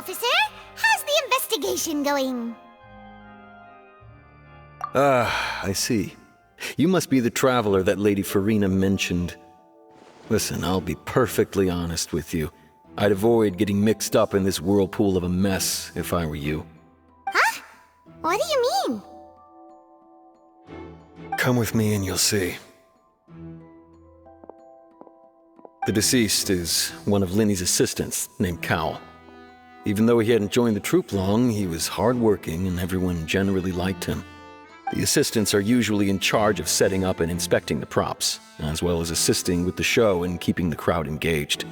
officer. How's the investigation going? I see. You must be the traveler that Lady Farina mentioned. Listen, I'll be perfectly honest with you. I'd avoid getting mixed up in this whirlpool of a mess if I were you. Huh? What do you mean? Come with me and you'll see. The deceased is one of Linny's assistants, named Cowell. Even though he hadn't joined the troupe long, he was hardworking and everyone generally liked him. The assistants are usually in charge of setting up and inspecting the props, as well as assisting with the show and keeping the crowd engaged.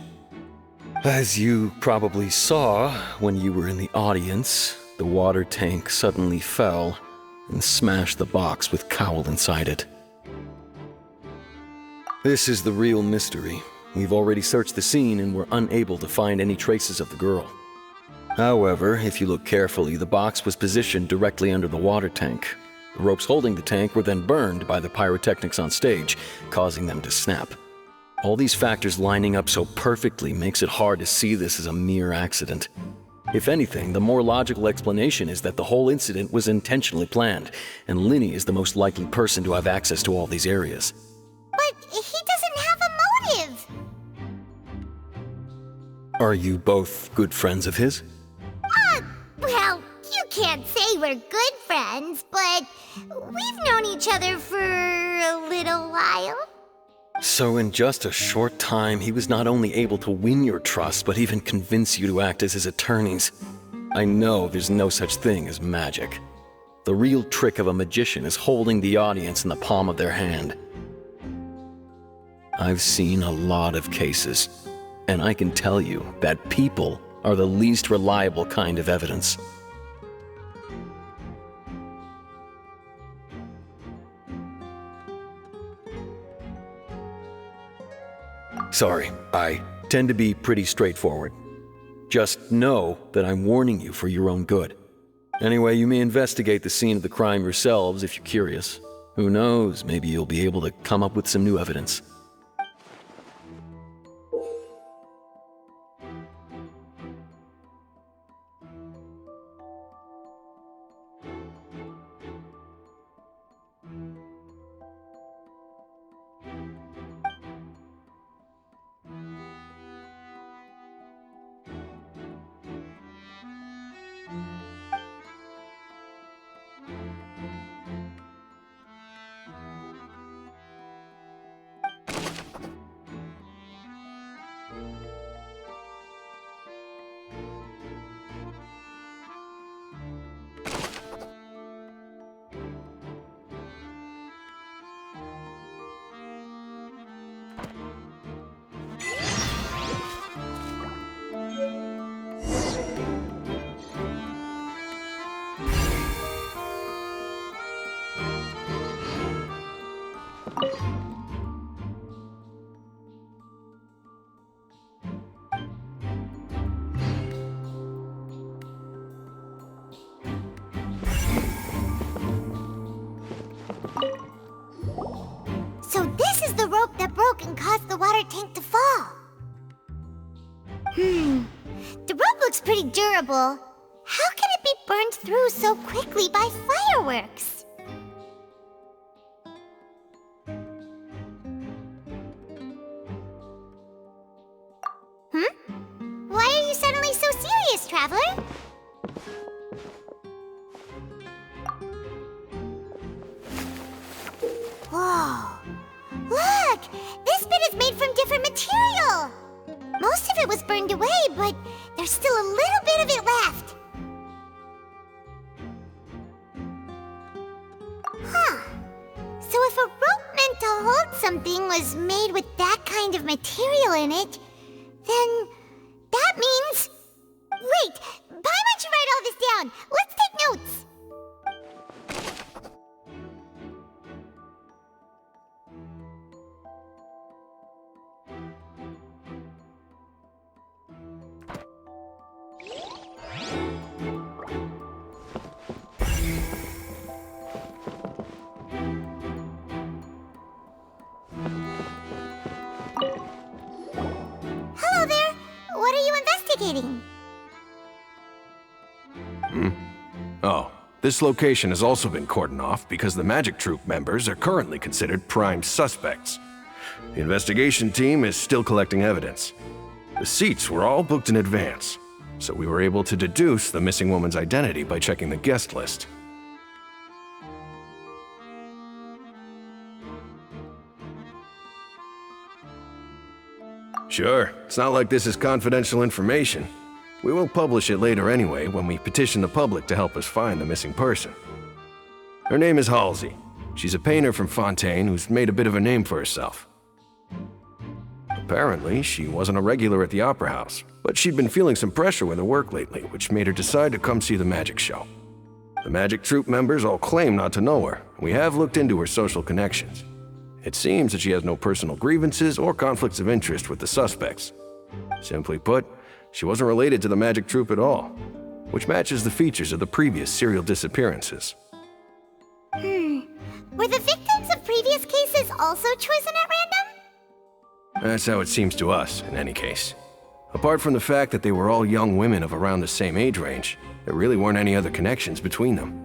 As you probably saw when you were in the audience, the water tank suddenly fell and smashed the box with Cowell inside it. This is the real mystery. We've already searched the scene and were unable to find any traces of the girl. However, if you look carefully, the box was positioned directly under the water tank. The ropes holding the tank were then burned by the pyrotechnics on stage, causing them to snap. All these factors lining up so perfectly makes it hard to see this as a mere accident. If anything, the more logical explanation is that the whole incident was intentionally planned, and Linny is the most likely person to have access to all these areas. But he doesn't have a motive. Are you both good friends of his? Well, you can't say we're good friends, but we've known each other for a little while. So in just a short time, he was not only able to win your trust, but even convince you to act as his attorneys. I know there's no such thing as magic. The real trick of a magician is holding the audience in the palm of their hand. I've seen a lot of cases, and I can tell you that people are the least reliable kind of evidence. Sorry, I tend to be pretty straightforward. Just know that I'm warning you for your own good. Anyway, you may investigate the scene of the crime yourselves if you're curious. Who knows, maybe you'll be able to come up with some new evidence. So this is the rope that broke and caused the water tank to fall. The rope looks pretty durable. How can it be burned through so quickly by fireworks? Why are you suddenly so serious, Traveler? Whoa! Look! This bit is made from different material! Most of it was burned away, but there's still a little bit of it left. Huh. So if a rope meant to hold something was made with that kind of material in it, then that means... Wait! Why don't you write all this down? Let's take notes! Hello there! What are you investigating? Oh, this location has also been cordoned off because the Magic Troop members are currently considered prime suspects. The investigation team is still collecting evidence. The seats were all booked in advance, so we were able to deduce the missing woman's identity by checking the guest list. Sure, it's not like this is confidential information. We will publish it later anyway when we petition the public to help us find the missing person. Her name is Halsey. She's a painter from Fontaine who's made a bit of a name for herself. Apparently, she wasn't a regular at the Opera House, but she'd been feeling some pressure with her work lately, which made her decide to come see the magic show. The Magic Troop members all claim not to know her. We have looked into her social connections. It seems that she has no personal grievances or conflicts of interest with the suspects. Simply put, she wasn't related to the Magic Troop at all, which matches the features of the previous serial disappearances. Were the victims of previous cases also chosen at random? That's how it seems to us, in any case. Apart from the fact that they were all young women of around the same age range, there really weren't any other connections between them.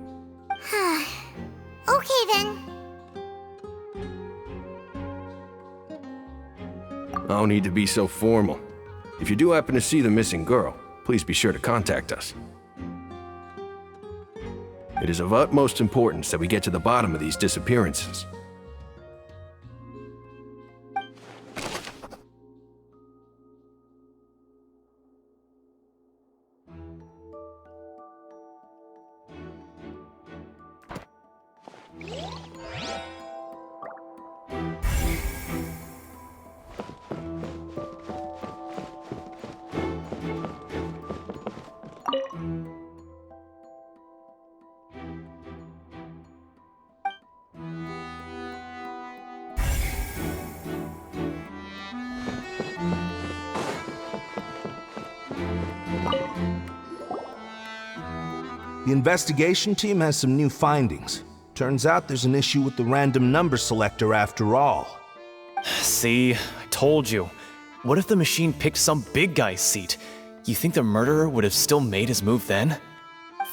Okay then. No need to be so formal. If you do happen to see the missing girl, please be sure to contact us. It is of utmost importance that we get to the bottom of these disappearances. The investigation team has some new findings. Turns out there's an issue with the random number selector after all. See, I told you. What if the machine picked some big guy's seat? You think the murderer would have still made his move then?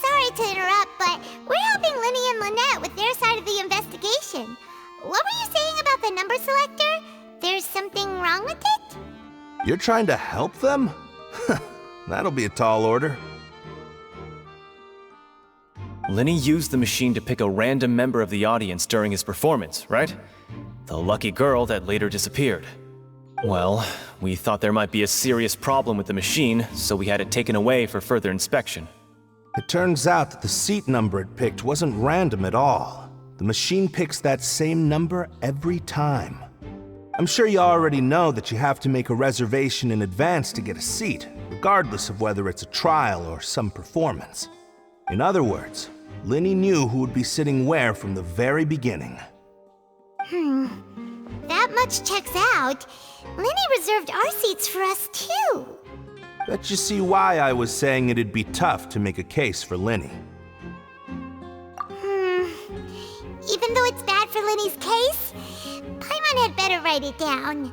Sorry to interrupt, but we're helping Linny and Lynette with their side of the investigation. What were you saying about the number selector? There's something wrong with it? You're trying to help them? That'll be a tall order. Linny used the machine to pick a random member of the audience during his performance, right? The lucky girl that later disappeared. Well, we thought there might be a serious problem with the machine, so we had it taken away for further inspection. It turns out that the seat number it picked wasn't random at all. The machine picks that same number every time. I'm sure you already know that you have to make a reservation in advance to get a seat, regardless of whether it's a trial or some performance. In other words, Linny knew who would be sitting where from the very beginning. That much checks out. Linny reserved our seats for us too. Bet you see why I was saying it'd be tough to make a case for Linny. Even though it's bad for Linny's case, Paimon had better write it down.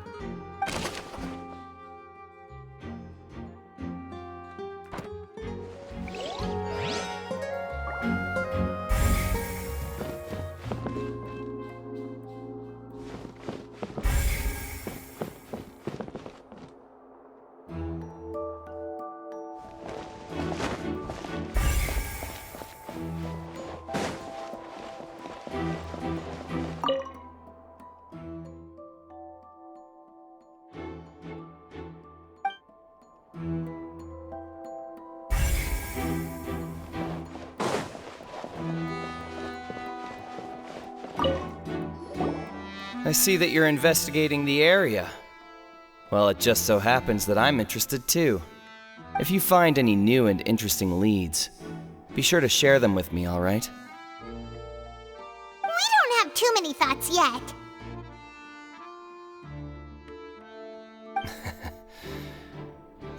I see that you're investigating the area. Well, it just so happens that I'm interested too. If you find any new and interesting leads, be sure to share them with me, alright? We don't have too many thoughts yet.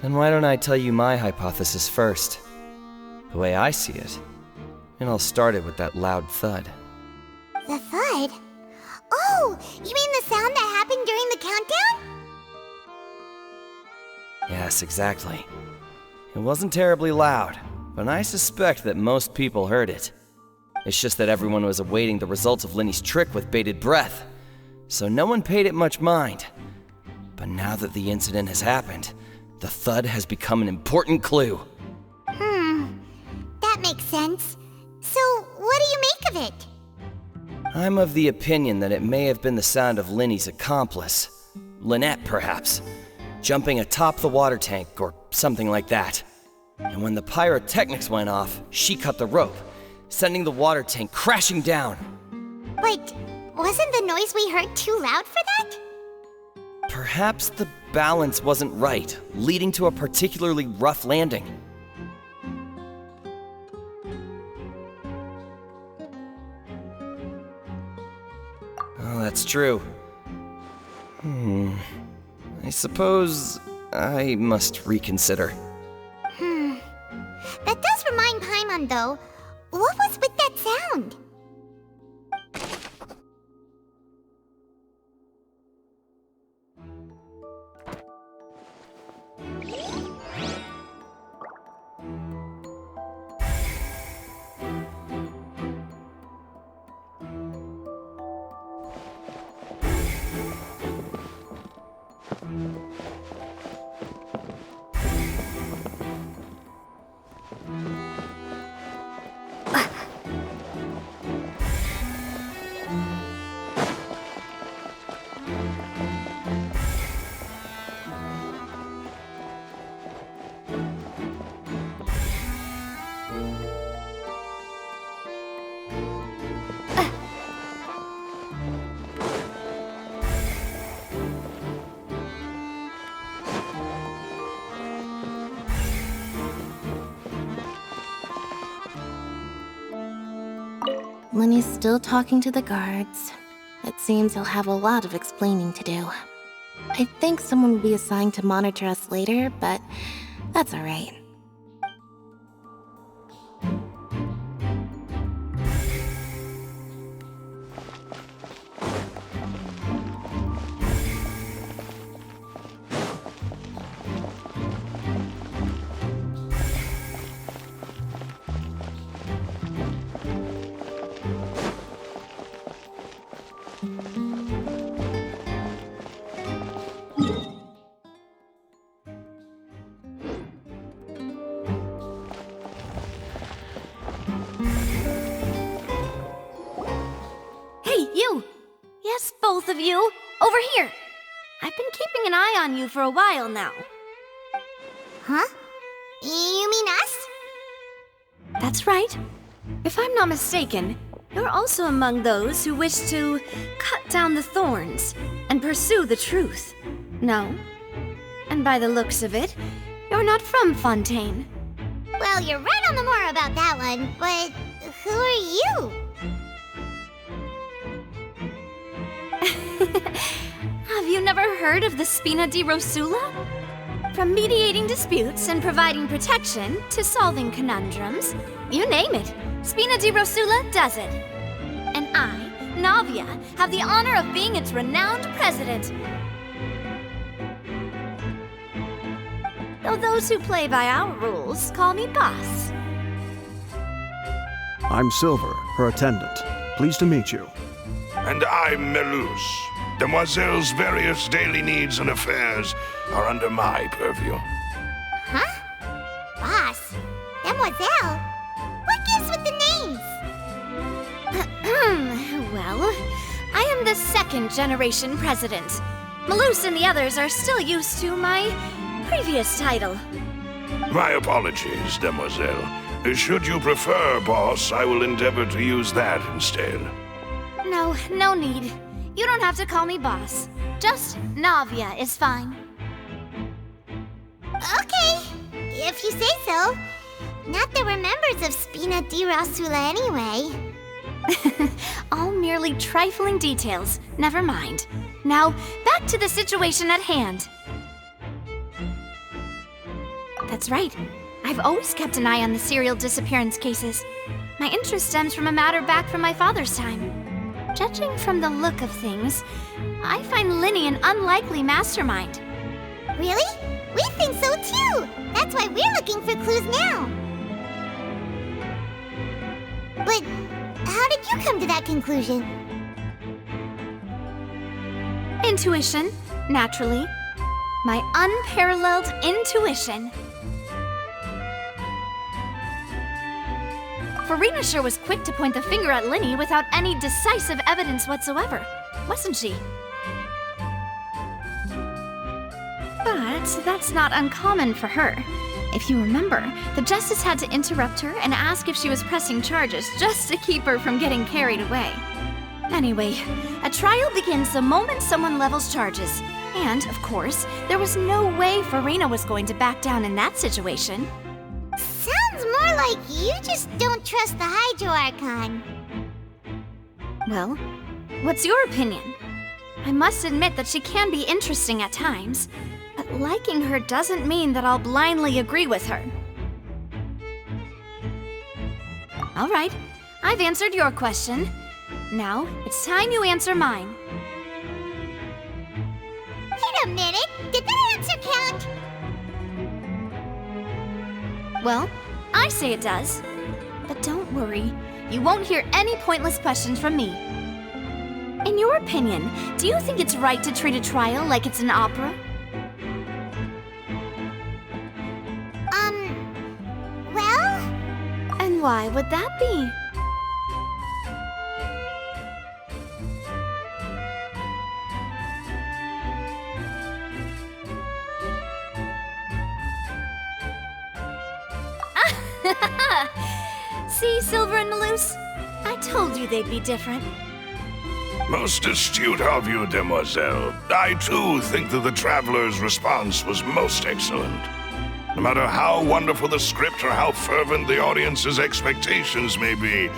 Then why don't I tell you my hypothesis first? The way I see it. And I'll start it with that loud thud. The thud? Oh, you mean the sound that happened during the countdown? Yes, exactly. It wasn't terribly loud, but I suspect that most people heard it. It's just that everyone was awaiting the results of Linny's trick with bated breath, so no one paid it much mind. But now that the incident has happened, the thud has become an important clue. That makes sense. So, what do you make of it? I'm of the opinion that it may have been the sound of Linny's accomplice, Lynette perhaps, jumping atop the water tank or something like that. And when the pyrotechnics went off, she cut the rope, sending the water tank crashing down. But wasn't the noise we heard too loud for that? Perhaps the balance wasn't right, leading to a particularly rough landing. Oh, that's true. I suppose I must reconsider. That does remind Paimon, though. What was with that sound? Linny's still talking to the guards. It seems he'll have a lot of explaining to do. I think someone will be assigned to monitor us later, but that's alright. Yes, both of you! Over here! I've been keeping an eye on you for a while now. Huh? You mean us? That's right. If I'm not mistaken, you're also among those who wish to cut down the thorns and pursue the truth. No? And by the looks of it, you're not from Fontaine. Well, you're right on the more about that one, but who are you? Have you never heard of the Spina di Rosula? From mediating disputes and providing protection to solving conundrums, you name it, Spina di Rosula does it. And I, Navia, have the honor of being its renowned president. Though those who play by our rules call me boss. I'm Silver, her attendant. Pleased to meet you. And I'm Melus. Demoiselle's various daily needs and affairs are under my purview. Huh? Boss? Demoiselle? What gives with the names? Well, I am the second generation president. Melus and the others are still used to my previous title. My apologies, Demoiselle. Should you prefer, boss, I will endeavor to use that instead. No need. You don't have to call me boss. Just Navia is fine. Okay, if you say so. Not that we're members of Spina di Rosula anyway. All merely trifling details. Never mind. Now, back to the situation at hand. That's right. I've always kept an eye on the serial disappearance cases. My interest stems from a matter back from my father's time. Judging from the look of things, I find Linny an unlikely mastermind. Really? We think so too! That's why we're looking for clues now! But how did you come to that conclusion? Intuition, naturally. My unparalleled intuition. Noirceur was quick to point the finger at Lyney without any decisive evidence whatsoever, wasn't she? But that's not uncommon for her. If you remember, the Justice had to interrupt her and ask if she was pressing charges just to keep her from getting carried away. Anyway, a trial begins the moment someone levels charges. And, of course, there was no way Furina was going to back down in that situation. Sounds more like you just don't trust the Hydro Archon. Well, what's your opinion? I must admit that she can be interesting at times, but liking her doesn't mean that I'll blindly agree with her. All right, I've answered your question. Now, it's time you answer mine. Wait a minute, did that answer count? Well, I say it does. But don't worry, you won't hear any pointless questions from me. In your opinion, do you think it's right to treat a trial like it's an opera? Well? And why would that be? See, Silver and Malus? I told you they'd be different. Most astute of you, demoiselle. I too think that the traveler's response was most excellent. No matter how wonderful the script or how fervent the audience's expectations may be,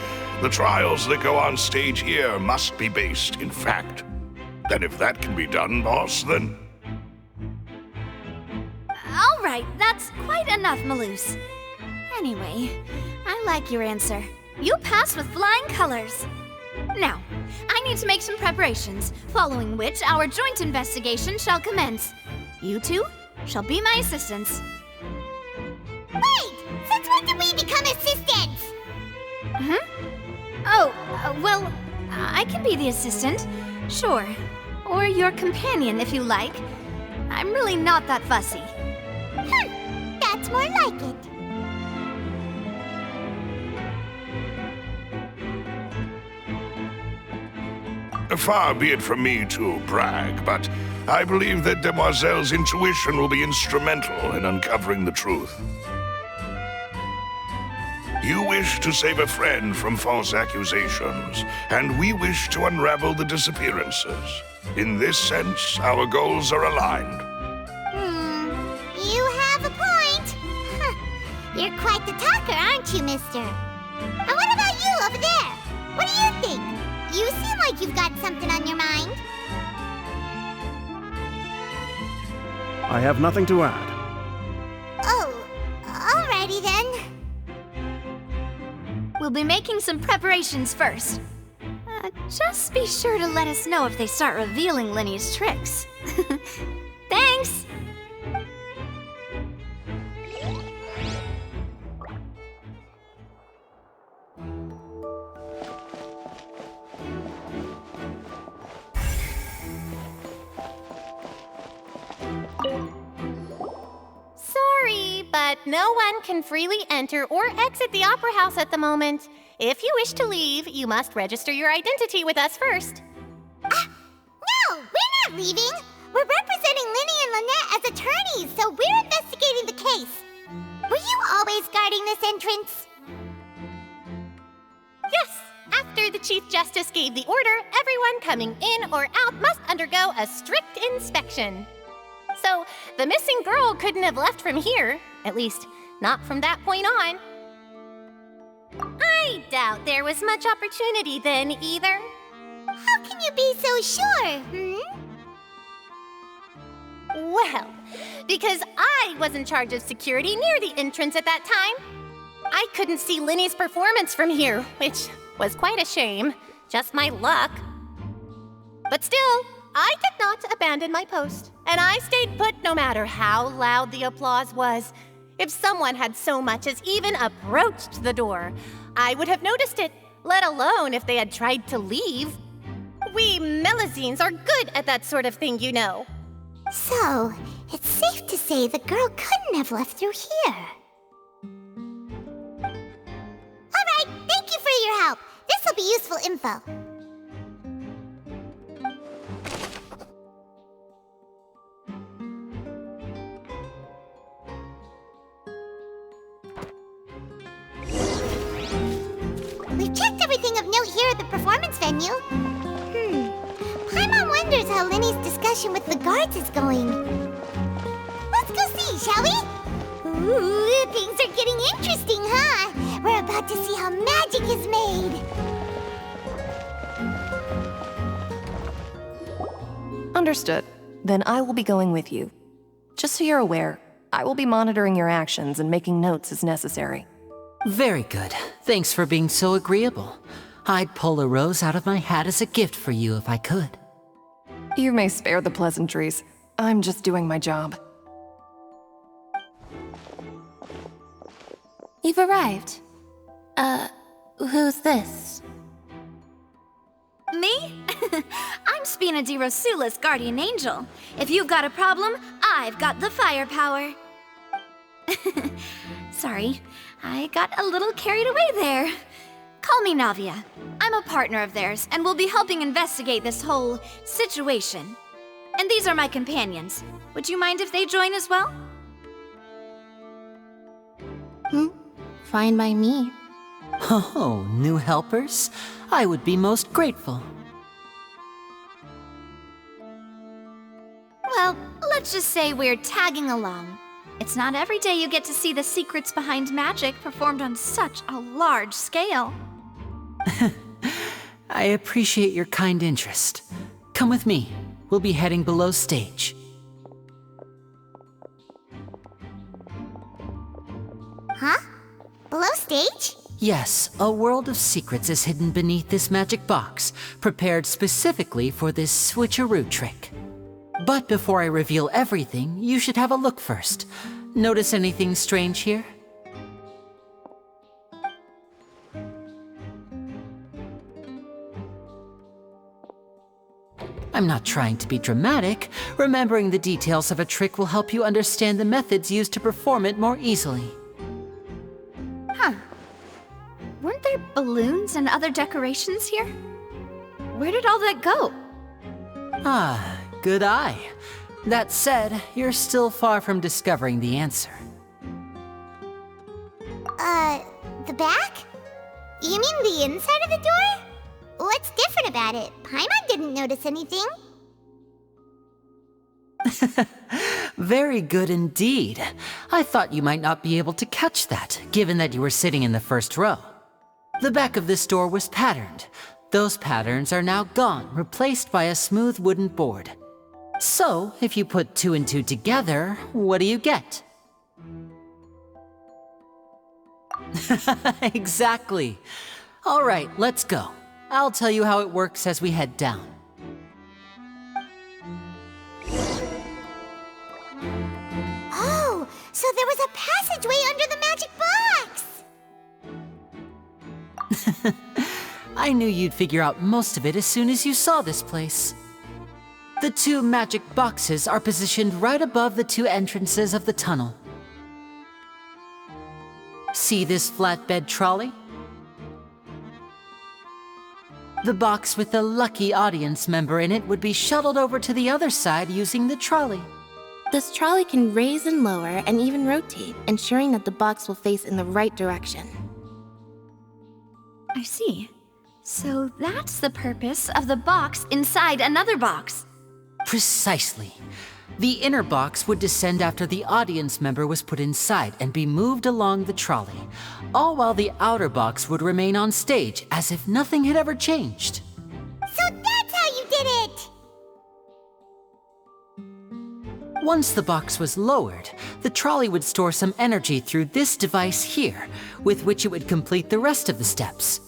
the trials that go on stage here must be based in fact. And if that can be done, boss, then... All right, that's quite enough, Malus. Anyway, I like your answer. You passed with flying colors. Now, I need to make some preparations, following which our joint investigation shall commence. You two shall be my assistants. Wait! Since when did we become assistants? Well, I can be the assistant, sure. Or your companion, if you like. I'm really not that fussy. That's more like it. Far be it from me to brag, but I believe that Demoiselle's intuition will be instrumental in uncovering the truth. You wish to save a friend from false accusations, and we wish to unravel the disappearances. In this sense, our goals are aligned. You have a point. You're quite the talker, aren't you, mister? And what about you over there? What do you think? You seem like you've got something on your mind. I have nothing to add. Oh, alrighty then. We'll be making some preparations first. Just be sure to let us know if they start revealing Lyney's tricks. Thanks! Sorry, but no one can freely enter or exit the Opera House at the moment. If you wish to leave, you must register your identity with us first. No, we're not leaving. We're representing Lyney and Lynette as attorneys, so we're investigating the case. Were you always guarding this entrance? Yes, after the Chief Justice gave the order, everyone coming in or out must undergo a strict inspection. So, the missing girl couldn't have left from here, at least not from that point on. I doubt there was much opportunity then either. How can you be so sure, Well, because I was in charge of security near the entrance at that time. I couldn't see Lyney's performance from here, which was quite a shame. Just my luck. But still, I did not abandon my post, and I stayed put no matter how loud the applause was. If someone had so much as even approached the door, I would have noticed it let alone if they had tried to leave. We Melusines are good at that sort of thing, you know. So, it's safe to say the girl couldn't have left through here. Alright, thank you for your help. This'll be useful info. We've checked everything of note here at the performance venue. Paimon wonders how Linny's discussion with the guards is going. Let's go see, shall we? Ooh, things are getting interesting, huh? We're about to see how magic is made. Understood. Then I will be going with you. Just so you're aware, I will be monitoring your actions and making notes as necessary. Very good. Thanks for being so agreeable. I'd pull a rose out of my hat as a gift for you if I could. You may spare the pleasantries. I'm just doing my job. You've arrived. Who's this? Me? I'm Spina di Rosula's guardian angel. If you've got a problem, I've got the firepower. Sorry, I got a little carried away there. Call me Navia. I'm a partner of theirs, and will be helping investigate this whole situation. And these are my companions. Would you mind if they join as well? Fine by me. Oh, new helpers? I would be most grateful. Well, let's just say we're tagging along. It's not every day you get to see the secrets behind magic performed on such a large scale. I appreciate your kind interest. Come with me. We'll be heading below stage. Huh? Below stage? Yes, a world of secrets is hidden beneath this magic box, prepared specifically for this switcheroo trick. But before I reveal everything, you should have a look first. Notice anything strange here? I'm not trying to be dramatic. Remembering the details of a trick will help you understand the methods used to perform it more easily. Huh. Weren't there balloons and other decorations here? Where did all that go? Ah, good eye. That said, you're still far from discovering the answer. The back? You mean the inside of the door? What's different about it? Paimon didn't notice anything. Very good indeed. I thought you might not be able to catch that, given that you were sitting in the first row. The back of this door was patterned. Those patterns are now gone, replaced by a smooth wooden board. So, if you put 2 and 2 together, what do you get? Exactly. All right, let's go. I'll tell you how it works as we head down. Oh, so there was a passageway under the magic box! I knew you'd figure out most of it as soon as you saw this place. The 2 magic boxes are positioned right above the 2 entrances of the tunnel. See this flatbed trolley? The box with the lucky audience member in it would be shuttled over to the other side using the trolley. This trolley can raise and lower and even rotate, ensuring that the box will face in the right direction. I see. So that's the purpose of the box inside another box. Precisely. The inner box would descend after the audience member was put inside and be moved along the trolley, all while the outer box would remain on stage as if nothing had ever changed. So that's how you did it! Once the box was lowered, the trolley would store some energy through this device here, with which it would complete the rest of the steps.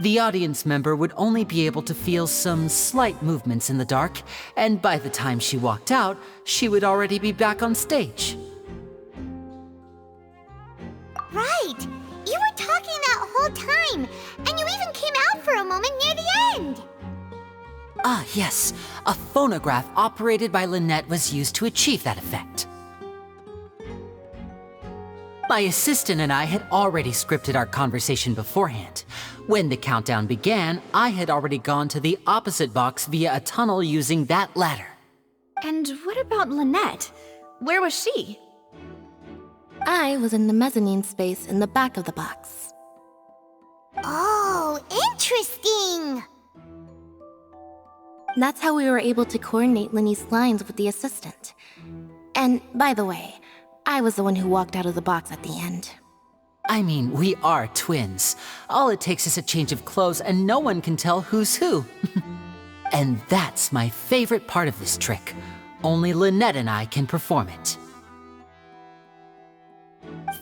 The audience member would only be able to feel some slight movements in the dark, and by the time she walked out, she would already be back on stage. Right! You were talking that whole time, and you even came for a moment near the end. Ah, yes. A phonograph operated by Lynette was used to achieve that effect. My assistant and I had already scripted our conversation beforehand. When the countdown began, I had already gone to the opposite box via a tunnel using that ladder. And what about Lynette? Where was she? I was in the mezzanine space in the back of the box. Oh, interesting! That's how we were able to coordinate Linny's lines with the assistant. And, by the way, I was the one who walked out of the box at the end. I mean, we are twins. All it takes is a change of clothes and no one can tell who's who. And that's my favorite part of this trick. Only Lynette and I can perform it.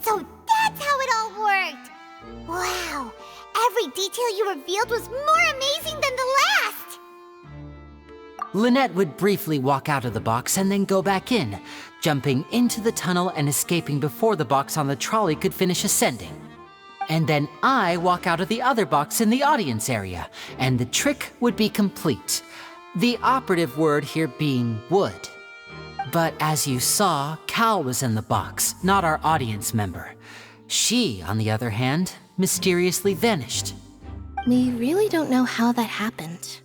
So that's how it all worked! Wow! Every detail you revealed was more amazing than the last! Lynette would briefly walk out of the box and then go back in, jumping into the tunnel and escaping before the box on the trolley could finish ascending. And then I walk out of the other box in the audience area, and the trick would be complete. The operative word here being would. But as you saw, Cal was in the box, not our audience member. She, on the other hand, mysteriously vanished. We really don't know how that happened.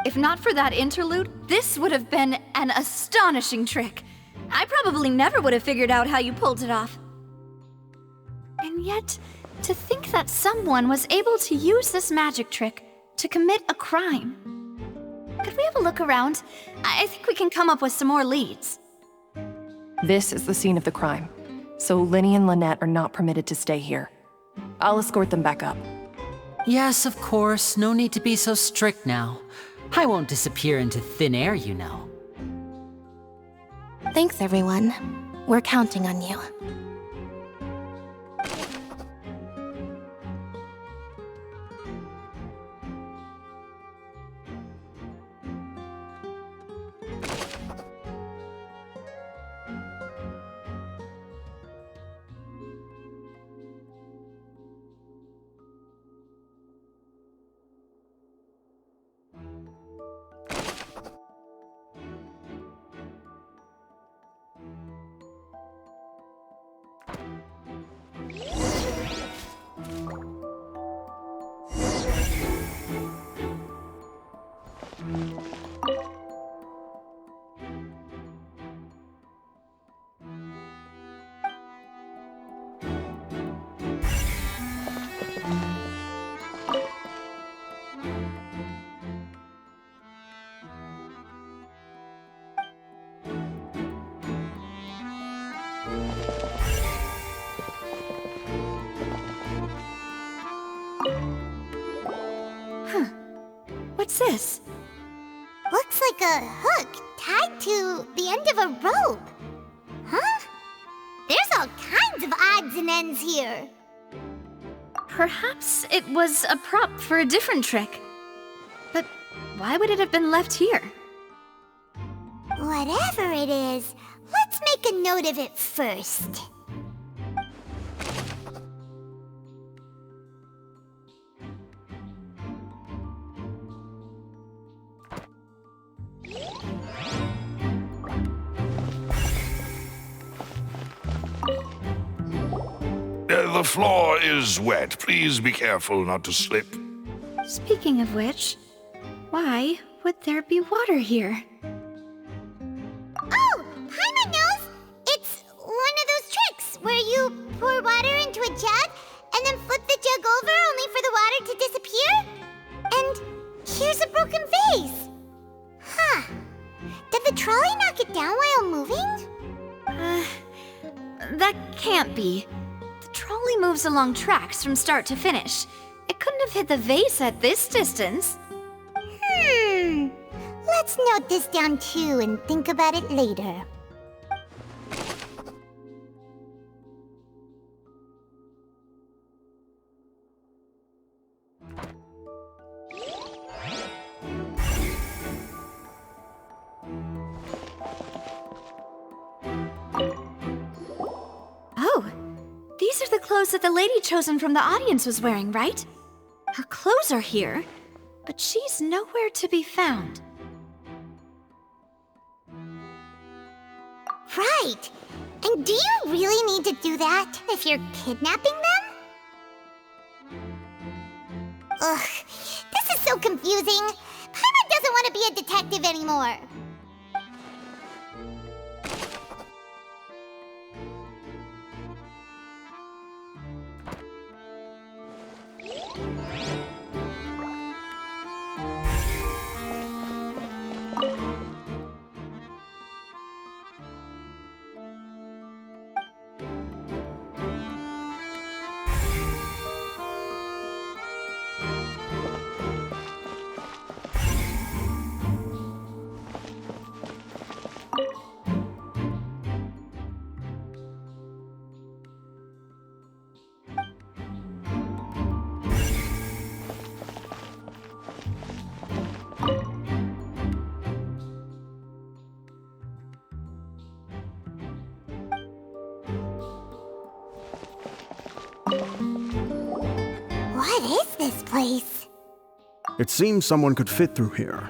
If not for that interlude, this would have been an astonishing trick. I probably never would have figured out how you pulled it off. And yet, to think that someone was able to use this magic trick to commit a crime. Could we have a look around? I think we can come up with some more leads. This is the scene of the crime, so Linny and Lynette are not permitted to stay here. I'll escort them back up. Yes, of course. No need to be so strict now. I won't disappear into thin air, you know. Thanks, everyone. We're counting on you. What's this? Looks like a hook tied to the end of a rope. Huh? There's all kinds of odds and ends here. Perhaps it was a prop for a different trick. But why would it have been left here? Whatever it is, let's make a note of it first. The floor is wet. Please be careful not to slip. Speaking of which, why would there be water here? Oh, Paimon knows! It's one of those tricks where you pour water into a jug and then flip the jug over only for the water to disappear. And here's a broken vase. Huh. Did the trolley knock it down while moving? That can't be. The trolley moves along tracks from start to finish. It couldn't have hit the vase at this distance. Let's note this down too and think about it later. Oh, these are the clothes that the lady chosen from the audience was wearing, right? Her clothes are here, but she's nowhere to be found. Right. And do you really need to do that if you're kidnapping them? Ugh, this is so confusing. Paimon doesn't want to be a detective anymore. What is this place? It seems someone could fit through here.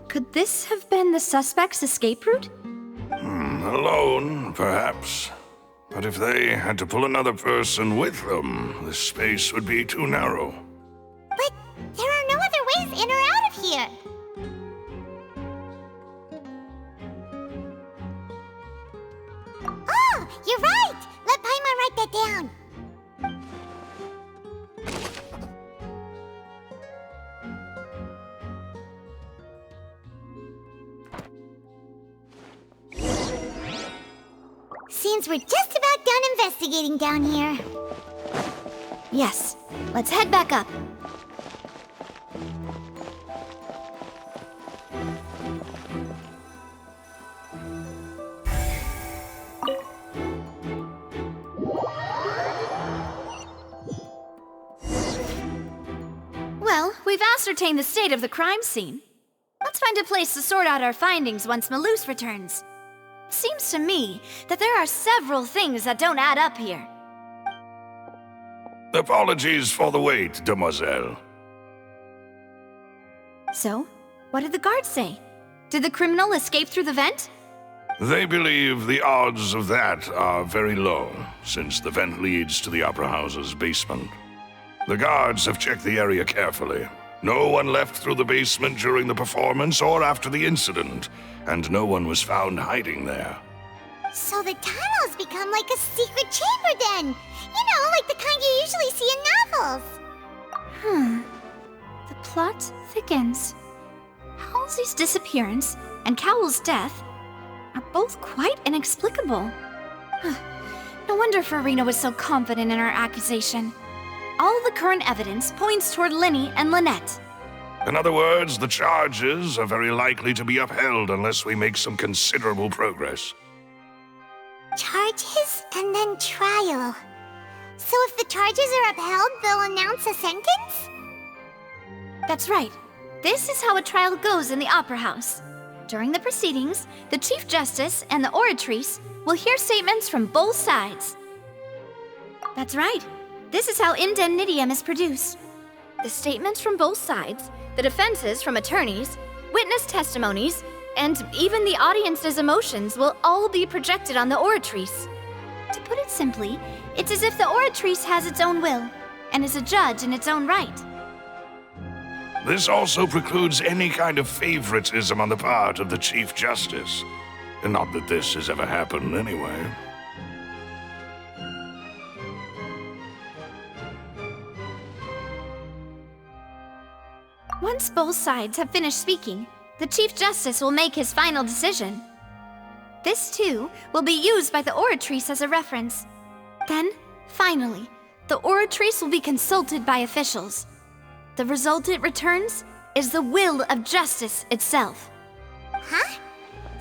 Could this have been the suspect's escape route? Alone, perhaps. But if they had to pull another person with them, the space would be too narrow. But there are no other ways in or out of here. Oh, you're right! Let Paimon write that down. Seems we're just about done investigating down here. Yes. Let's head back up. Well, we've ascertained the state of the crime scene. Let's find a place to sort out our findings once Malus returns. Seems to me that there are several things that don't add up here. Apologies for the wait, demoiselle. So, what did the guards say? Did the criminal escape through the vent? They believe the odds of that are very low, since the vent leads to the Opera House's basement. The guards have checked the area carefully. No one left through the basement during the performance or after the incident, and no one was found hiding there. So the tunnels become like a secret chamber then! You know, like the kind you usually see in novels! The plot thickens. Halsey's disappearance and Cowell's death are both quite inexplicable. No wonder Farina was so confident in her accusation. All the current evidence points toward Linny and Lynette. In other words, the charges are very likely to be upheld unless we make some considerable progress. Charges and then trial. So if the charges are upheld, they'll announce a sentence? That's right. This is how a trial goes in the Opera House. During the proceedings, the Chief Justice and the Oratrice will hear statements from both sides. That's right. This is how indemnitium is produced. The statements from both sides, the defenses from attorneys, witness testimonies, and even the audience's emotions will all be projected on the Oratrice. To put it simply, it's as if the Oratrice has its own will, and is a judge in its own right. This also precludes any kind of favoritism on the part of the Chief Justice. And not that this has ever happened anyway. Once both sides have finished speaking, the Chief Justice will make his final decision. This, too, will be used by the Oratrice as a reference. Then, finally, the Oratrice will be consulted by officials. The result it returns is the will of justice itself. Huh?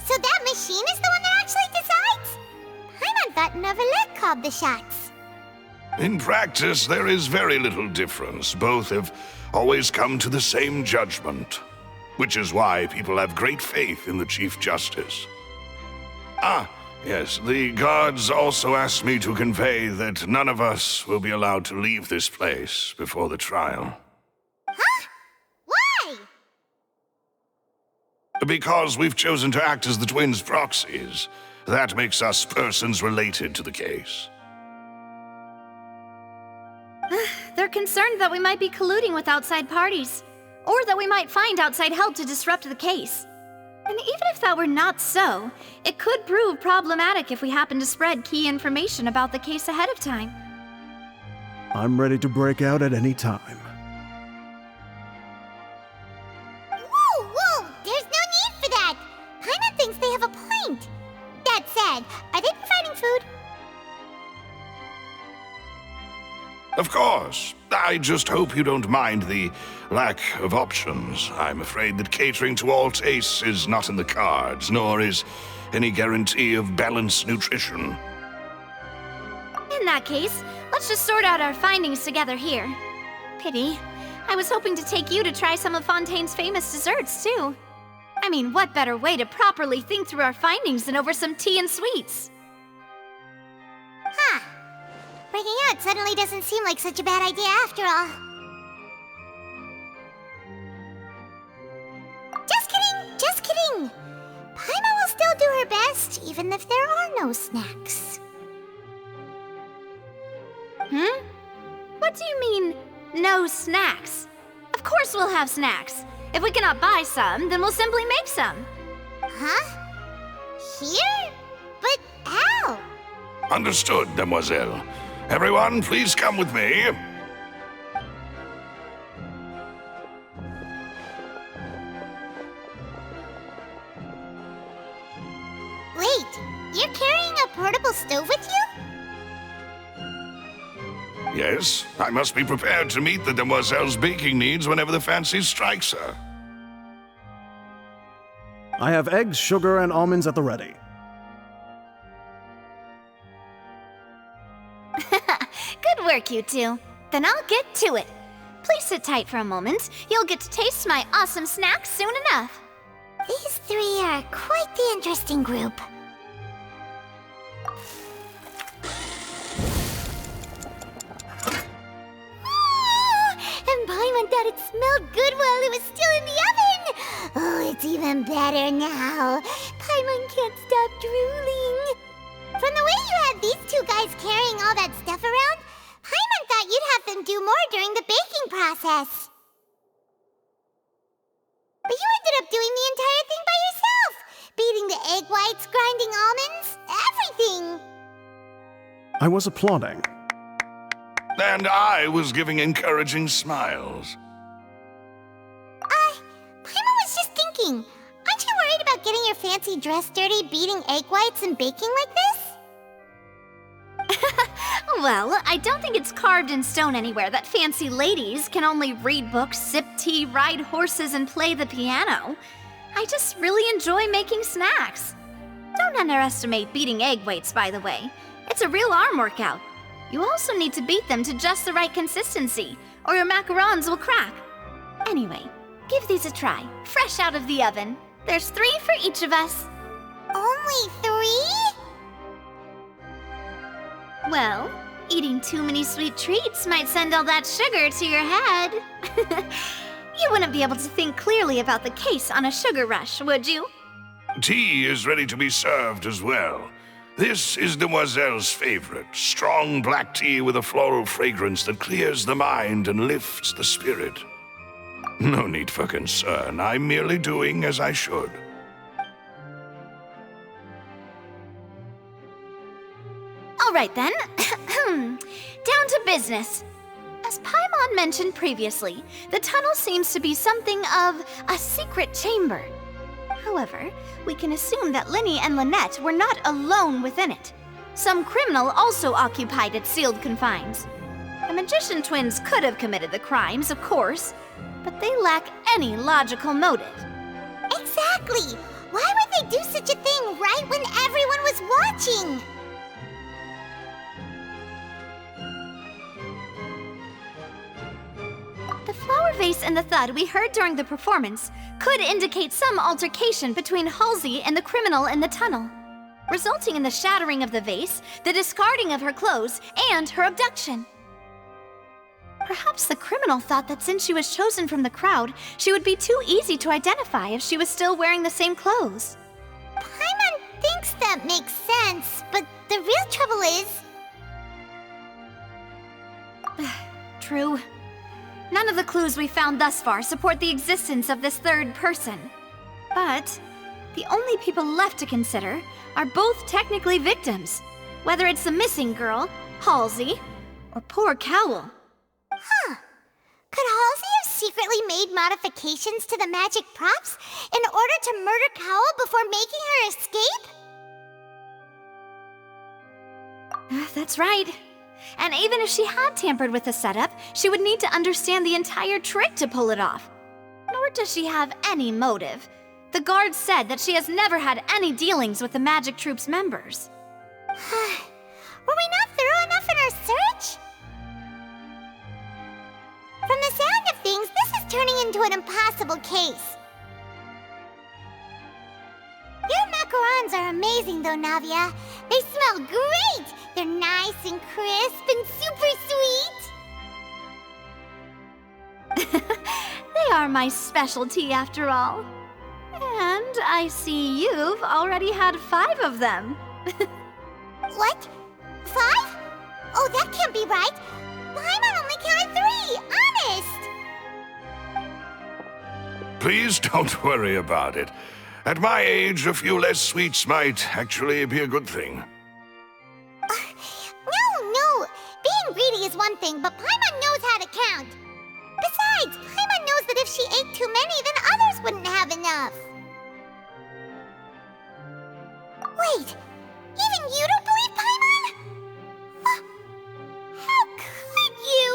So that machine is the one that actually decides? Paimon thought Neuvillette called the shots. In practice, there is very little difference. Both have always come to the same judgment, which is why people have great faith in the Chief Justice. Yes, the guards also asked me to convey that none of us will be allowed to leave this place before the trial. Huh? Why? Because we've chosen to act as the twins' proxies. That makes us persons related to the case. They're concerned that we might be colluding with outside parties, or that we might find outside help to disrupt the case. And even if that were not so, it could prove problematic if we happen to spread key information about the case ahead of time. I'm ready to break out at any time. Whoa, whoa! There's no need for that! Paimon thinks they have a point. That said, are they providing food? Of course. I just hope you don't mind the lack of options. I'm afraid that catering to all tastes is not in the cards, nor is any guarantee of balanced nutrition. In that case, let's just sort out our findings together here. Pity. I was hoping to take you to try some of Fontaine's famous desserts, too. I mean, what better way to properly think through our findings than over some tea and sweets? Huh. Breaking out suddenly doesn't seem like such a bad idea after all. Just kidding, just kidding! Paimon will still do her best, even if there are no snacks. What do you mean, no snacks? Of course we'll have snacks. If we cannot buy some, then we'll simply make some. Huh? Here? But how? Understood, demoiselle. Everyone, please come with me. Wait, you're carrying a portable stove with you? Yes, I must be prepared to meet the demoiselle's baking needs whenever the fancy strikes her. I have eggs, sugar, and almonds at the ready. Good work, you two. Then I'll get to it. Please sit tight for a moment. You'll get to taste my awesome snacks soon enough. These three are quite the interesting group. And Paimon thought it smelled good while it was still in the oven! Oh, it's even better now. Paimon can't stop drooling. From the way you had these two guys carrying all that stuff around, Paimon thought you'd have them do more during the baking process. But you ended up doing the entire thing by yourself! Beating the egg whites, grinding almonds, everything! I was applauding. And I was giving encouraging smiles. Paimon was just thinking, aren't you worried about getting your fancy dress dirty beating egg whites and baking like this? Well, I don't think it's carved in stone anywhere that fancy ladies can only read books, sip tea, ride horses, and play the piano. I just really enjoy making snacks. Don't underestimate beating egg whites, by the way. It's a real arm workout. You also need to beat them to just the right consistency, or your macarons will crack. Anyway, give these a try, fresh out of the oven. There's 3 for each of us. Only 3? Well, eating too many sweet treats might send all that sugar to your head. You wouldn't be able to think clearly about the case on a sugar rush, would you? Tea is ready to be served as well. This is Demoiselle's favorite, strong black tea with a floral fragrance that clears the mind and lifts the spirit. No need for concern, I'm merely doing as I should. All right then, down to business. As Paimon mentioned previously, the tunnel seems to be something of a secret chamber. However, we can assume that Linny and Lynette were not alone within it. Some criminal also occupied its sealed confines. The magician twins could have committed the crimes, of course, but they lack any logical motive. Exactly! Why would they do such a thing right when everyone was watching? The flower vase and the thud we heard during the performance could indicate some altercation between Halsey and the criminal in the tunnel. resulting in the shattering of the vase, the discarding of her clothes, and her abduction. Perhaps the criminal thought that since she was chosen from the crowd, she would be too easy to identify if she was still wearing the same clothes. Paimon thinks that makes sense, but the real trouble is... True. None of the clues we found thus far support the existence of this third person. But the only people left to consider are both technically victims, whether it's the missing girl, Halsey, or poor Cowl. Huh. Could Halsey have secretly made modifications to the magic props in order to murder Cowl before making her escape? That's right. And even if she had tampered with the setup, she would need to understand the entire trick to pull it off. Nor does she have any motive. The guard said that she has never had any dealings with the Magic Troop's members. Were we not thorough enough in our search? From the sound of things, this is turning into an impossible case. Your macarons are amazing though, Navia. They smell great! They're nice and crisp and super sweet! They are my specialty after all. And I see you've already had 5 of them. What? 5? Oh, that can't be right! Paimon only counted 3, honest! Please don't worry about it. At my age, a few less sweets might actually be a good thing. No. Being greedy is one thing, but Paimon knows how to count. Besides, Paimon knows that if she ate too many, then others wouldn't have enough. Wait, even you don't believe Paimon? How could you?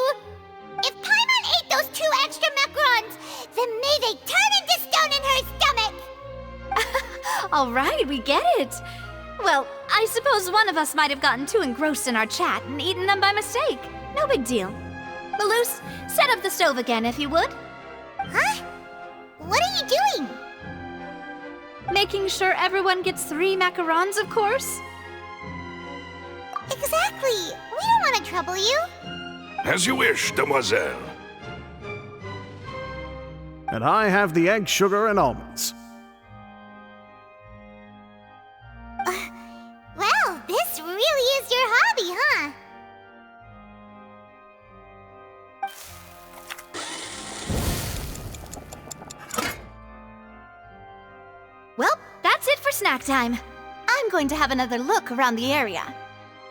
If Paimon ate those 2 extra macarons, then may they turn into stone in her stomach! All right, we get it. Well, I suppose one of us might have gotten too engrossed in our chat and eaten them by mistake. No big deal. Maloose, set up the stove again if you would. Huh? What are you doing? Making sure everyone gets 3 macarons, of course. Exactly. We don't want to trouble you. As you wish, demoiselle. And I have the egg, sugar, and almonds. Well, this really is your hobby, huh? Well, that's it for snack time. I'm going to have another look around the area.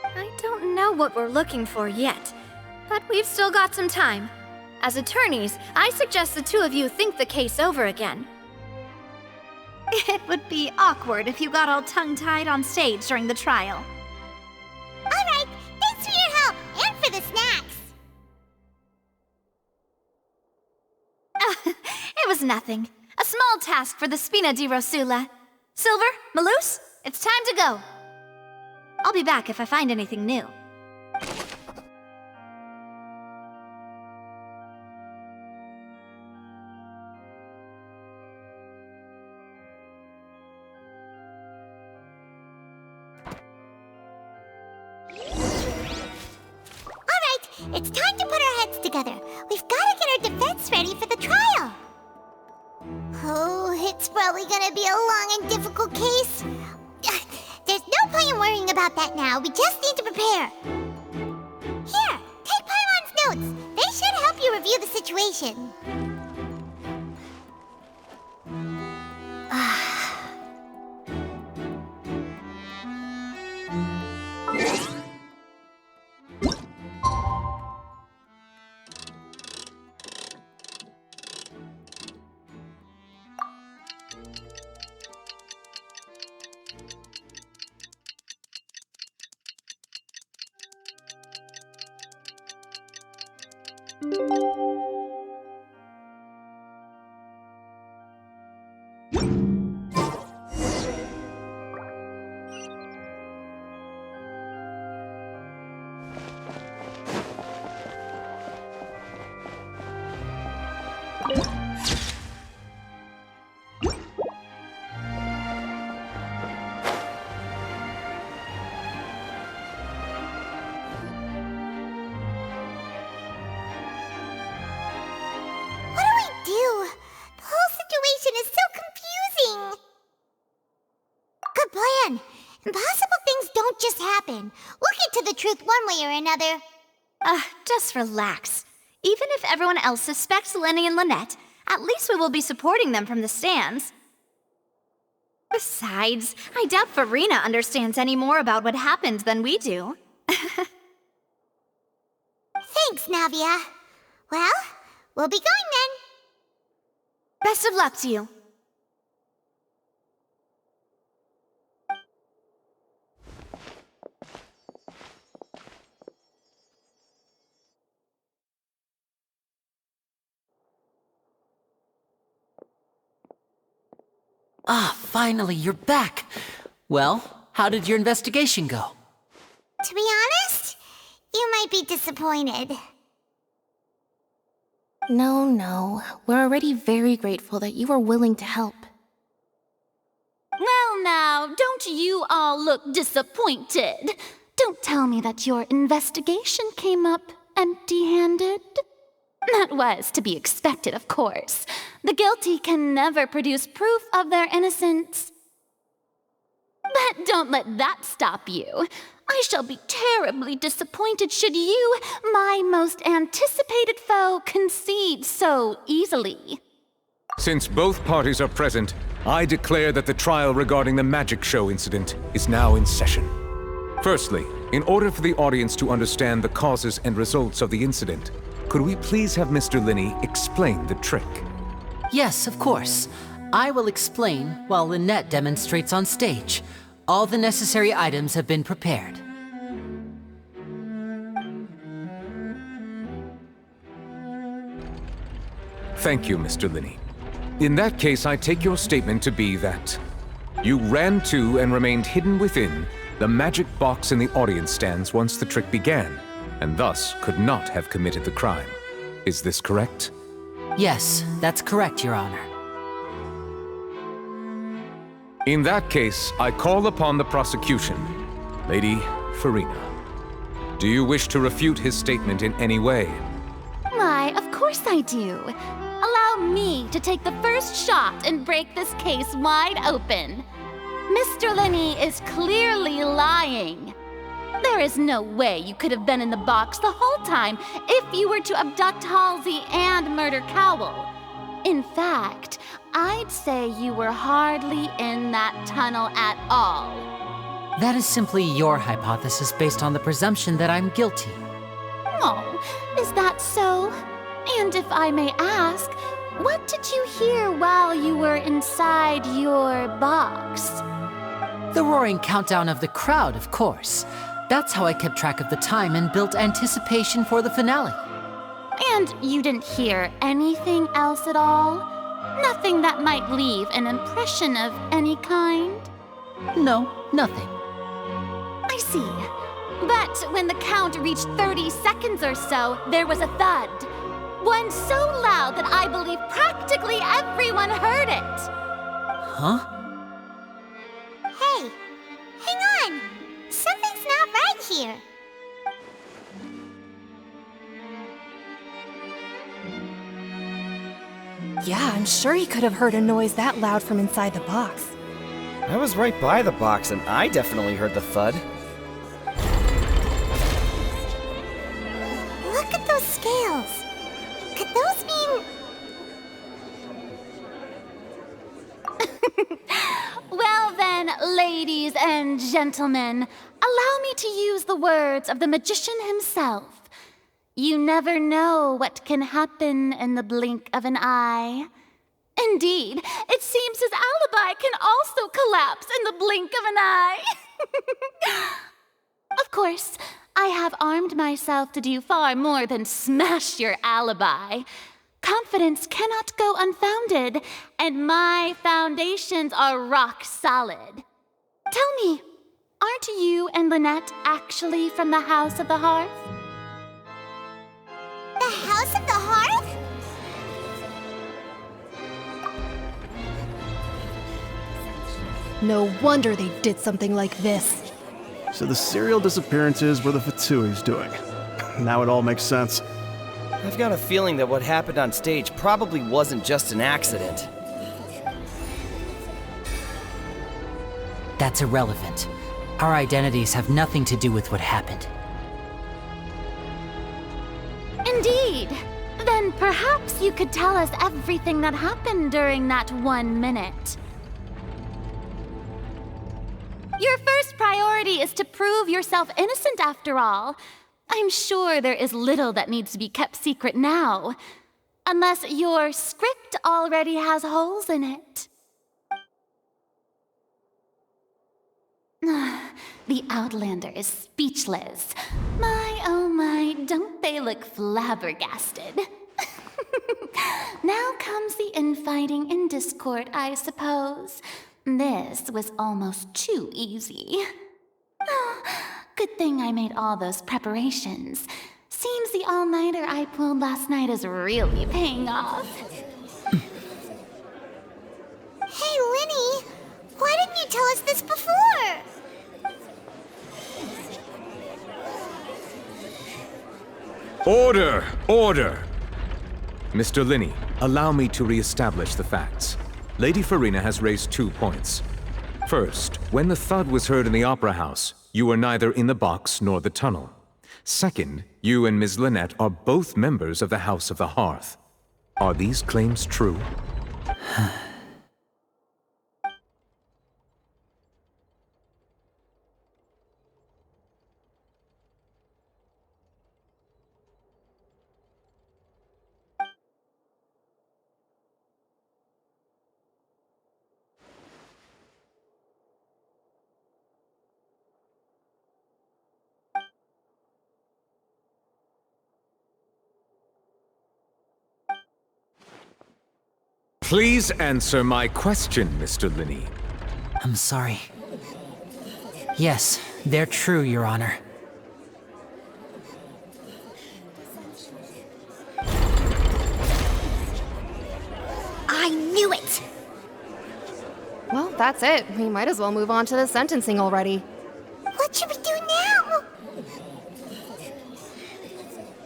I don't know what we're looking for yet, but we've still got some time. As attorneys, I suggest the 2 of you think the case over again. It would be awkward if you got all tongue-tied on stage during the trial. All right, thanks for your help and for the snacks. It was nothing. A small task for the Spina di Rosula. Silver, Maloose, it's time to go. I'll be back if I find anything new. It's time to put our heads together. We've got to get our defense ready for the trial. Oh, it's probably gonna be a long and difficult case. There's no point in worrying about that now. We just need to prepare. Here, take Paimon's notes. They should help you review the situation. Impossible things don't just happen. We'll get to the truth one way or another. Just relax. Even if everyone else suspects Lenny and Lynette, at least we will be supporting them from the stands. Besides, I doubt Farina understands any more about what happened than we do. Thanks, Navia. Well, we'll be going then. Best of luck to you. Ah, finally, you're back. Well, how did your investigation go? To be honest, you might be disappointed. No. We're already very grateful that you were willing to help. Well now, don't you all look disappointed. Don't tell me that your investigation came up empty-handed. That was to be expected, of course. The guilty can never produce proof of their innocence. But don't let that stop you. I shall be terribly disappointed should you, my most anticipated foe, concede so easily. Since both parties are present, I declare that the trial regarding the magic show incident is now in session. Firstly, in order for the audience to understand the causes and results of the incident, could we please have Mr. Linney explain the trick? Yes, of course. I will explain while Lynette demonstrates on stage. All the necessary items have been prepared. Thank you, Mr. Linney. In that case, I take your statement to be that you ran to and remained hidden within the magic box in the audience stands once the trick began, and thus could not have committed the crime. Is this correct? Yes, that's correct, Your Honor. In that case, I call upon the prosecution. Lady Farina, do you wish to refute his statement in any way? Why, of course I do. Allow me to take the first shot and break this case wide open. Mr. Linney is clearly lying. There is no way you could have been in the box the whole time if you were to abduct Halsey and murder Cowell. In fact, I'd say you were hardly in that tunnel at all. That is simply your hypothesis based on the presumption that I'm guilty. Oh, is that so? And if I may ask, what did you hear while you were inside your box? The roaring countdown of the crowd, of course. That's how I kept track of the time and built anticipation for the finale. And you didn't hear anything else at all? Nothing that might leave an impression of any kind? No, nothing. I see. But when the count reached 30 seconds or so, there was a thud. One so loud that I believe practically everyone heard it. Huh? Hey, hang on. Something's not right here. Yeah, I'm sure he could have heard a noise that loud from inside the box. I was right by the box and I definitely heard the thud. Look at those scales. Could those mean... Well then, ladies and gentlemen, allow me to use the words of the magician himself. You never know what can happen in the blink of an eye. Indeed, it seems his alibi can also collapse in the blink of an eye. Of course, I have armed myself to do far more than smash your alibi. Confidence cannot go unfounded, and my foundations are rock solid. Tell me, aren't you and Lynette actually from the House of the Hearth? The House of the Hearth? No wonder they did something like this. So the serial disappearances were the Fatsui's doing. Now it all makes sense. I've got a feeling that what happened on stage probably wasn't just an accident. That's irrelevant. Our identities have nothing to do with what happened. Indeed. Then perhaps you could tell us everything that happened during that 1 minute. Your first priority is to prove yourself innocent after all. I'm sure there is little that needs to be kept secret now. Unless your script already has holes in it. The Outlander is speechless. My, oh my, don't they look flabbergasted? Now comes the infighting and discord, I suppose. This was almost too easy. Good thing I made all those preparations. Seems the all-nighter I pulled last night is really paying off. Hey, Linny! Why didn't you tell us this before? Order! Order! Mr. Linney, allow me to re-establish the facts. Lady Farina has raised 2 points. First, when the thud was heard in the Opera House, you were neither in the box nor the tunnel. Second, you and Ms. Lynette are both members of the House of the Hearth. Are these claims true? Please answer my question, Mr. Linney. I'm sorry. Yes, they're true, Your Honor. I knew it! Well, that's it. We might as well move on to the sentencing already. What should we do now?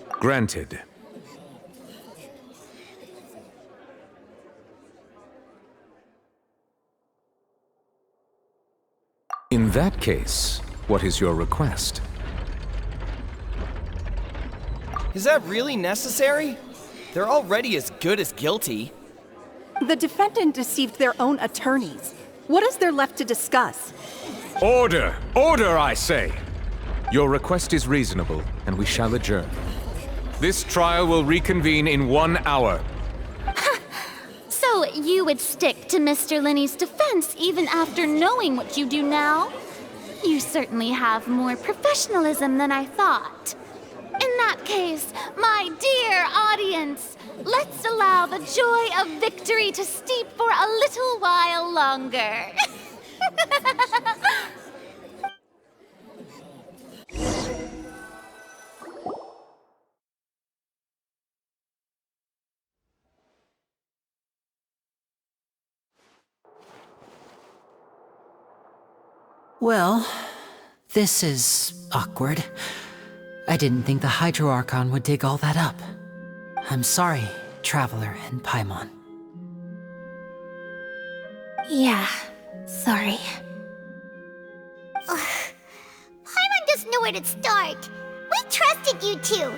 Granted. In that case, what is your request? Is that really necessary? They're already as good as guilty. The defendant deceived their own attorneys. What is there left to discuss? Order! Order, I say! Your request is reasonable, and we shall adjourn. This trial will reconvene in 1 hour. So you would stick to Mr. Linney's defense even after knowing what you do now? You certainly have more professionalism than I thought. In that case, my dear audience, let's allow the joy of victory to steep for a little while longer. Well, this is awkward. I didn't think the Hydro Archon would dig all that up. I'm sorry, Traveler and Paimon. Yeah, sorry. Paimon doesn't know where to start. We trusted you two.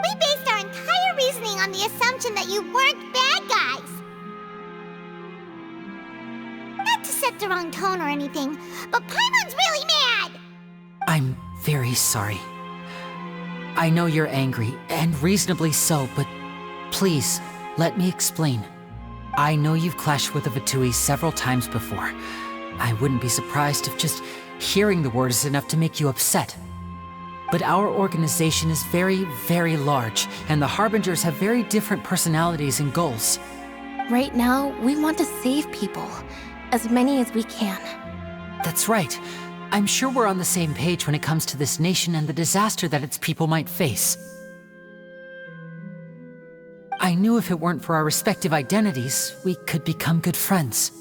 We based our entire reasoning on the assumption that you weren't bad guys. Not to set the wrong tone or anything, but Paimon's really mad! I'm very sorry. I know you're angry, and reasonably so, but please, let me explain. I know you've clashed with the Vatui several times before. I wouldn't be surprised if just hearing the word is enough to make you upset. But our organization is very, very large, and the Harbingers have very different personalities and goals. Right now, we want to save people. As many as we can. That's right. I'm sure we're on the same page when it comes to this nation and the disaster that its people might face. I knew if it weren't for our respective identities, we could become good friends.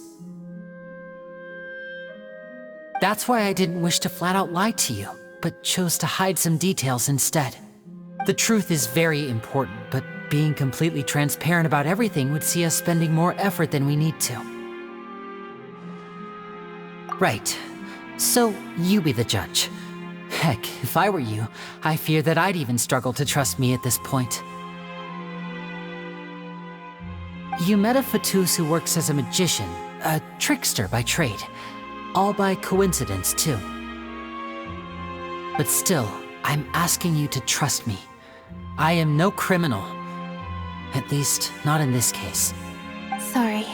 That's why I didn't wish to flat out lie to you, but chose to hide some details instead. The truth is very important, but being completely transparent about everything would see us spending more effort than we need to. Right. So, you be the judge. Heck, if I were you, I fear that I'd even struggle to trust me at this point. You met a Fatus who works as a magician, a trickster by trade. All by coincidence, too. But still, I'm asking you to trust me. I am no criminal. At least, not in this case. Sorry.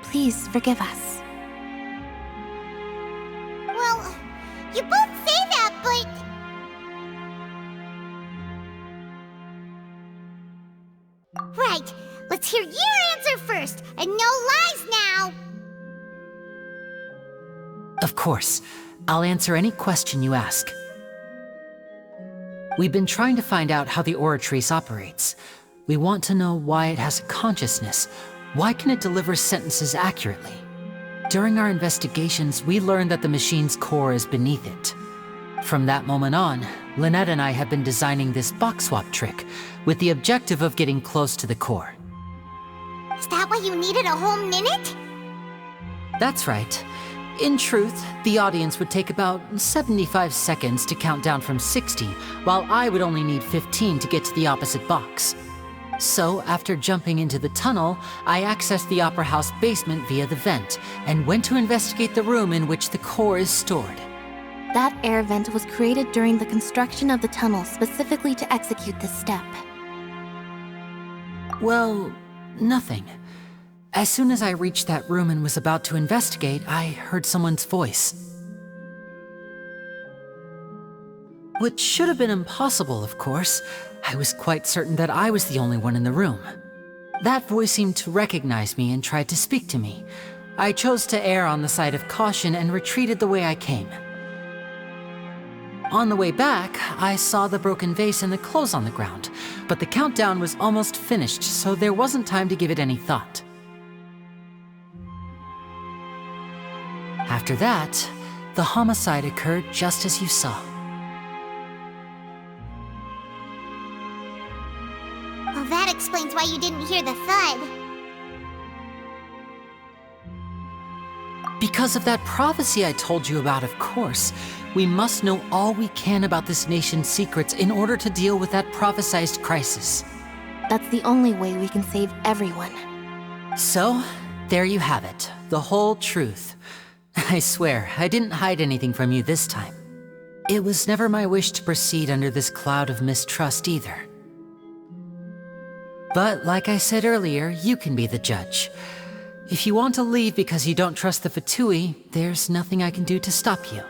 Please forgive us. Well, you both say that, but... Right. Let's hear your answer first, and no lies now! Of course. I'll answer any question you ask. We've been trying to find out how the Oratrice operates. We want to know why it has a consciousness. Why can it deliver sentences accurately? During our investigations, we learned that the machine's core is beneath it. From that moment on, Lynette and I have been designing this box swap trick, with the objective of getting close to the core. Is that why you needed a whole minute? That's right. In truth, the audience would take about 75 seconds to count down from 60, while I would only need 15 to get to the opposite box. So, after jumping into the tunnel, I accessed the Opera House basement via the vent, and went to investigate the room in which the core is stored. That air vent was created during the construction of the tunnel specifically to execute this step. Well, nothing. As soon as I reached that room and was about to investigate, I heard someone's voice. Which should have been impossible, of course. I was quite certain that I was the only one in the room. That voice seemed to recognize me and tried to speak to me. I chose to err on the side of caution and retreated the way I came. On the way back, I saw the broken vase and the clothes on the ground, but the countdown was almost finished, so there wasn't time to give it any thought. After that, the homicide occurred just as you saw. Well, that explains why you didn't hear the thud. Because of that prophecy I told you about, of course. We must know all we can about this nation's secrets in order to deal with that prophesized crisis. That's the only way we can save everyone. So, there you have it. The whole truth. I swear, I didn't hide anything from you this time. It was never my wish to proceed under this cloud of mistrust either. But like I said earlier, you can be the judge. If you want to leave because you don't trust the Fatui, there's nothing I can do to stop you.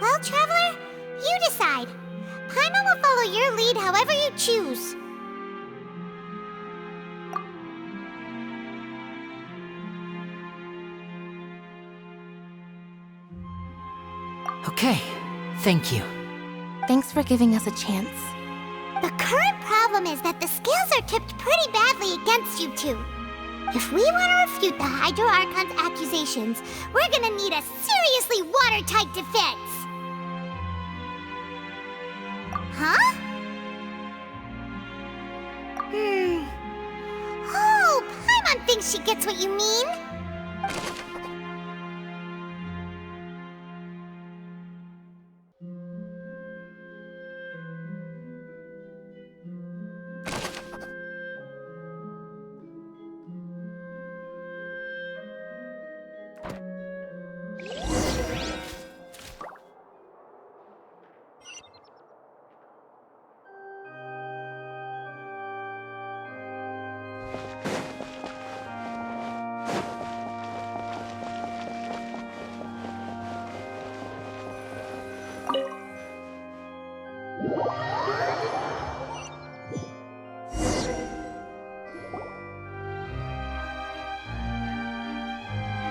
Well, Traveler, you decide. Paimon will follow your lead however you choose. Okay, thank you. Thanks for giving us a chance. The current problem is that the scales are tipped pretty badly against you two. If we want to refute the Hydro Archon's accusations, we're gonna need a seriously watertight defense. Huh? Oh, Paimon thinks she gets what you mean.